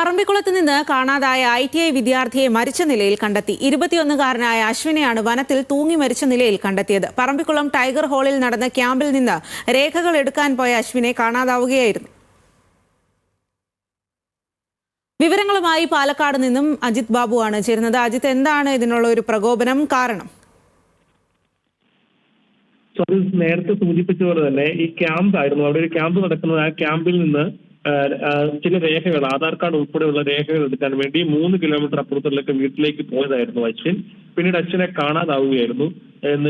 പറമ്പിക്കുളത്ത് നിന്ന് കാണാതായ ITI വിദ്യാർത്ഥിയെ മരിച്ച നിലയിൽ കണ്ടെത്തി. 21-കാരനായ അശ്വിനെയാണ് വനത്തിൽ തൂങ്ങി മരിച്ച നിലയിൽ കണ്ടെത്തിയത്. പറമ്പിക്കുളം ടൈഗർ ഹാളിൽ നടന്ന ക്യാമ്പിൽ നിന്ന് രേഖകൾ എടുക്കാൻ പോയ അശ്വിനെ കാണാതാവുകയായിരുന്നു. വിവരങ്ങളുമായി പാലക്കാട് നിന്നും അജിത് ബാബുവാണ് ചേരുന്നത്. അജിത്, എന്താണ് ഇതിനുള്ള ഒരു പ്രകോപനം, കാരണം? നേരത്തെ സൂചിപ്പിച്ചതുപോലെ തന്നെ ഈ ക്യാമ്പ് ആയിരുന്നു, അവിടെ ഒരു ക്യാമ്പ് നടക്കുന്നത്. ആ ക്യാമ്പിൽ നിന്ന് ചില രേഖകൾ, ആധാർ കാർഡ് ഉൾപ്പെടെയുള്ള രേഖകൾ എടുക്കാൻ വേണ്ടി 3 കിലോമീറ്റർ അപ്പുറത്തുള്ള വീട്ടിലേക്ക് പോയതായിരുന്നു അശ്വിൻ. പിന്നീട് അശ്വിനെ കാണാതാവുകയായിരുന്നു.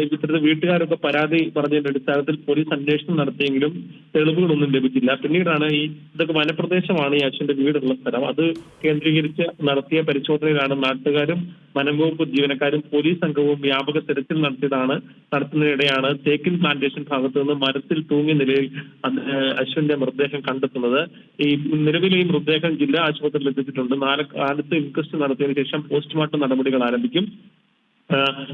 ഇത്തരത്തിൽ വീട്ടുകാരൊക്കെ പരാതി പറഞ്ഞതിന്റെ അടിസ്ഥാനത്തിൽ പോലീസ് അന്വേഷണം നടത്തിയെങ്കിലും തെളിവുകളൊന്നും ലഭിച്ചില്ല. പിന്നീടാണ് ഇതൊക്കെ വനപ്രദേശമാണ് ഈ അശ്വിന്റെ വീടുള്ള സ്ഥലം. അത് കേന്ദ്രീകരിച്ച് നടത്തിയ പരിശോധനയിലാണ് നാട്ടുകാരും വനംവകുപ്പ് ജീവനക്കാരും പോലീസ് സംഘവും വ്യാപക തെരച്ചിൽ നടത്തുന്നതിനിടെയാണ് തേക്കിൻ പ്ലാന്റേഷൻ ഭാഗത്തു നിന്ന് മരത്തിൽ തൂങ്ങിയ നിലയിൽ അശ്വിന്റെ മൃതദേഹം കണ്ടെത്തുന്നത്. ഈ നിലവിലെ ഈ മൃതദേഹം ജില്ലാ ആശുപത്രിയിൽ എത്തിച്ചിട്ടുണ്ട്. കാലത്ത് ഇൻക്വസ്റ്റ് നടത്തിയതിനു ശേഷം പോസ്റ്റ്മോർട്ടം നടപടികൾ ആരംഭിക്കും.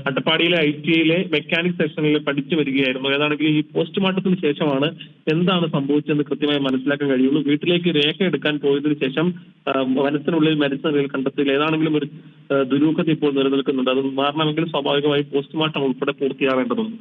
അട്ടപ്പാടിയിലെ ITIയിലെ മെക്കാനിക് സെക്ഷനിൽ പഠിച്ചു വരികയായിരുന്നു. ഏതാണെങ്കിലും ഈ പോസ്റ്റ്മോർട്ടത്തിന് ശേഷമാണ് എന്താണ് സംഭവിച്ചതെന്ന് കൃത്യമായി മനസ്സിലാക്കാൻ കഴിയുള്ളൂ. വീട്ടിലേക്ക് രേഖ എടുക്കാൻ പോയതിനു ശേഷം വനത്തിനുള്ളിൽ മരിച്ച നിലയിൽ കണ്ടെത്തിയില്ല. ഏതാണെങ്കിലും ഒരു ദുരൂഹത ഇപ്പോൾ നിലനിൽക്കുന്നുണ്ട്. അത് മാറണമെങ്കിൽ സ്വാഭാവികമായി പോസ്റ്റ്മോർട്ടം ഉൾപ്പെടെ പൂർത്തിയാവേണ്ടതുണ്ട്.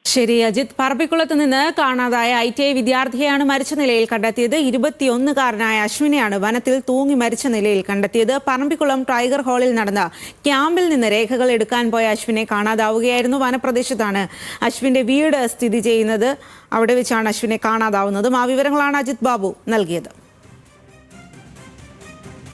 ശരി അജിത്, പറമ്പിക്കുളത്ത് നിന്ന് കാണാതായ ITI വിദ്യാർത്ഥിയെയാണ് മരിച്ച നിലയിൽ കണ്ടെത്തിയത്. 21-കാരനായ അശ്വിനെയാണ് വനത്തിൽ തൂങ്ങി മരിച്ച നിലയിൽ കണ്ടെത്തിയത്. പറമ്പിക്കുളം ടൈഗർ ഹാളിൽ നടന്ന ക്യാമ്പിൽ നിന്ന് രേഖകൾ എടുക്കാൻ പോയ അശ്വിനെ കാണാതാവുകയായിരുന്നു. വനപ്രദേശത്താണ് അശ്വിന്റെ വീട് സ്ഥിതി ചെയ്യുന്നത്. അവിടെ വെച്ചാണ് അശ്വിനെ കാണാതാവുന്നതും. ആ വിവരങ്ങളാണ് അജിത് ബാബു നൽകിയത്.